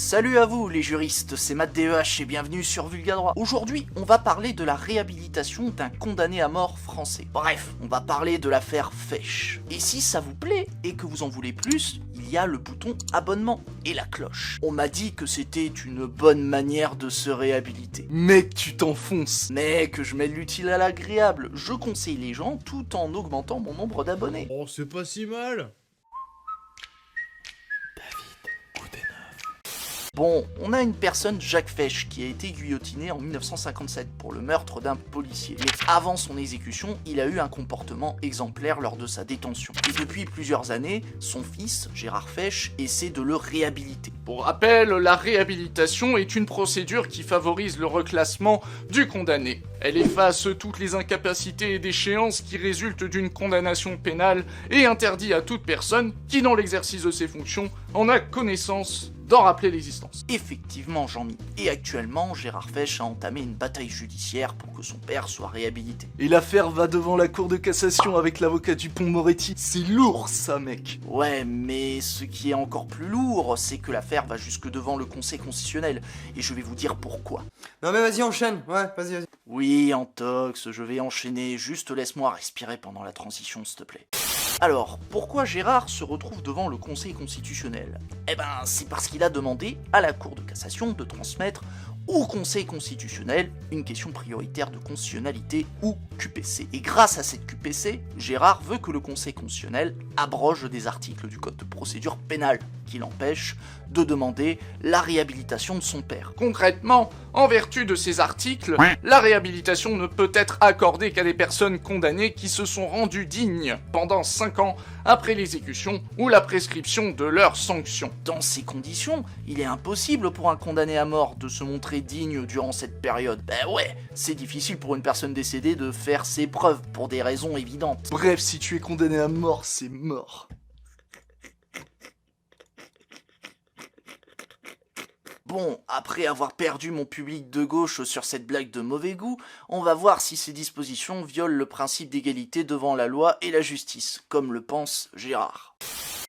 Salut à vous les juristes, c'est Matt DEH et bienvenue sur Vulgadroit. Aujourd'hui, on va parler de la réhabilitation d'un condamné à mort français. Bref, on va parler de l'affaire Fesch. Et si ça vous plaît et que vous en voulez plus, il y a le bouton abonnement et la cloche. On m'a dit que c'était une bonne manière de se réhabiliter. Mec, tu t'enfonces. Mais que je mêle l'utile à l'agréable, je conseille les gens tout en augmentant mon nombre d'abonnés. Oh, c'est pas si mal. Bon, on a une personne, Jacques Fesch, qui a été guillotiné en 1957 pour le meurtre d'un policier. Mais avant son exécution, il a eu un comportement exemplaire lors de sa détention. Et depuis plusieurs années, son fils, Gérard Fesch, essaie de le réhabiliter. Pour rappel, la réhabilitation est une procédure qui favorise le reclassement du condamné. Elle efface toutes les incapacités et déchéances qui résultent d'une condamnation pénale et interdit à toute personne qui, dans l'exercice de ses fonctions, en a connaissance d'en rappeler l'existence. Effectivement, Jean-Mi. Et actuellement, Gérard Fesch a entamé une bataille judiciaire pour que son père soit réhabilité. Et l'affaire va devant la cour de cassation avec l'avocat Dupond-Moretti. C'est lourd ça, mec. Ouais, mais ce qui est encore plus lourd, c'est que l'affaire va jusque devant le Conseil constitutionnel. Et je vais vous dire pourquoi. Non mais vas-y, enchaîne. Ouais, vas-y. Oui, Antox, je vais enchaîner. Juste laisse-moi respirer pendant la transition, s'il te plaît. Alors, pourquoi Gérard se retrouve devant le Conseil constitutionnel? Eh ben, c'est parce qu'il a demandé à la Cour de cassation de transmettre au Conseil constitutionnel une question prioritaire de constitutionnalité ou QPC. Et grâce à cette QPC, Gérard veut que le Conseil constitutionnel abroge des articles du Code de procédure pénale qui l'empêchent de demander la réhabilitation de son père. Concrètement, en vertu de ces articles, la réhabilitation ne peut être accordée qu'à des personnes condamnées qui se sont rendues dignes pendant 5 ans après l'exécution ou la prescription de leur sanction. Dans ces conditions, il est impossible pour un condamné à mort de se montrer digne durant cette période. Ben ouais, c'est difficile pour une personne décédée de faire ses preuves pour des raisons évidentes. Bref, si tu es condamné à mort, c'est mort. Bon, après avoir perdu mon public de gauche sur cette blague de mauvais goût, on va voir si ces dispositions violent le principe d'égalité devant la loi et la justice, comme le pense Gérard.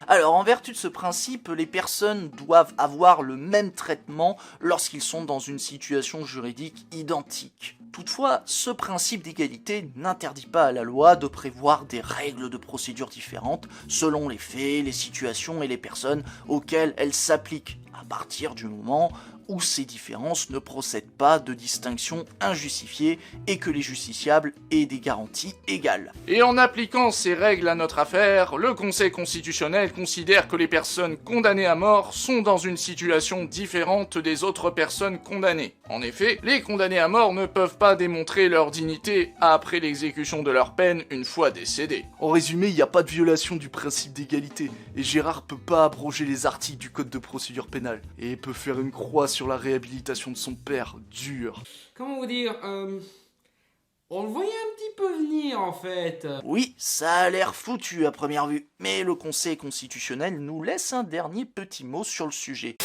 Alors, en vertu de ce principe, les personnes doivent avoir le même traitement lorsqu'ils sont dans une situation juridique identique. Toutefois, ce principe d'égalité n'interdit pas à la loi de prévoir des règles de procédure différentes selon les faits, les situations et les personnes auxquelles elles s'appliquent, à partir du moment où ces différences ne procèdent pas de distinctions injustifiées et que les justiciables aient des garanties égales. Et en appliquant ces règles à notre affaire, le Conseil constitutionnel considère que les personnes condamnées à mort sont dans une situation différente des autres personnes condamnées. En effet, les condamnés à mort ne peuvent pas démontrer leur dignité après l'exécution de leur peine une fois décédés. En résumé, il n'y a pas de violation du principe d'égalité, et Gérard peut pas abroger les articles du Code de procédure pénale, et peut faire une croix sur la réhabilitation de son père, dur. Comment vous dire, on le voyait un petit peu venir en fait. Oui, ça a l'air foutu à première vue, mais le Conseil constitutionnel nous laisse un dernier petit mot sur le sujet.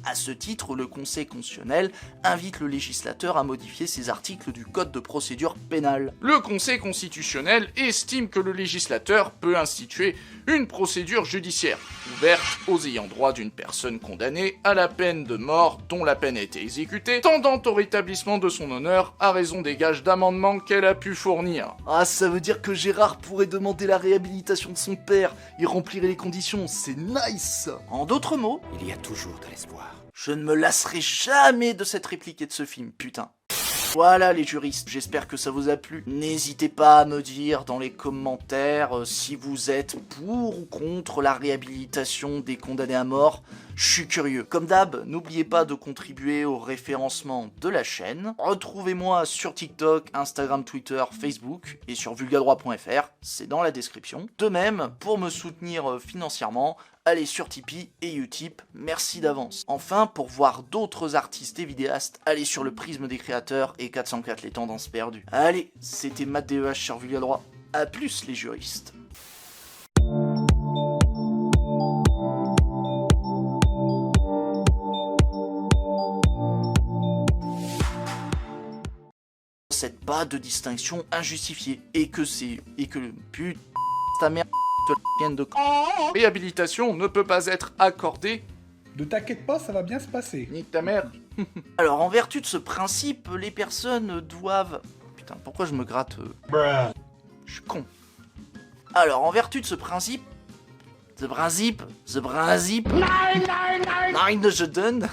À ce titre, le Conseil constitutionnel invite le législateur à modifier ces articles du Code de procédure pénale. Le Conseil constitutionnel estime que le législateur peut instituer une procédure judiciaire ouverte aux ayants droit d'une personne condamnée à la peine de mort dont la peine a été exécutée, tendant au rétablissement de son honneur à raison des gages d'amendement qu'elle a pu fournir. Ah, ça veut dire que Gérard pourrait demander la réhabilitation de son père, il remplirait les conditions, c'est nice. En d'autres mots, Il y a toujours de l'espoir. je ne me lasserai jamais de cette réplique et de ce film, putain. Voilà les juristes, j'espère que ça vous a plu. N'hésitez pas à me dire dans les commentaires si vous êtes pour ou contre la réhabilitation des condamnés à mort. Je suis curieux. Comme d'hab, n'oubliez pas de contribuer au référencement de la chaîne. Retrouvez-moi sur TikTok, Instagram, Twitter, Facebook et sur vulgadroit.fr, c'est dans la description. De même, pour me soutenir financièrement, allez sur Tipeee et Utip, merci d'avance. Enfin, pour voir d'autres artistes et vidéastes, allez sur le prisme des créateurs et 404 les tendances perdues. Allez, c'était Matt DEH sur Vulgadroit. A plus les juristes. Cette pas de distinction injustifiée et que le pute ta mère de Réhabilitation ne peut pas être accordée Ne t'inquiète pas, ça va bien se passer. Nique ta mère. Alors, en vertu de ce principe, les personnes doivent... Putain, pourquoi je me gratte Je suis con. Alors, en vertu de ce principe... Nein, je donne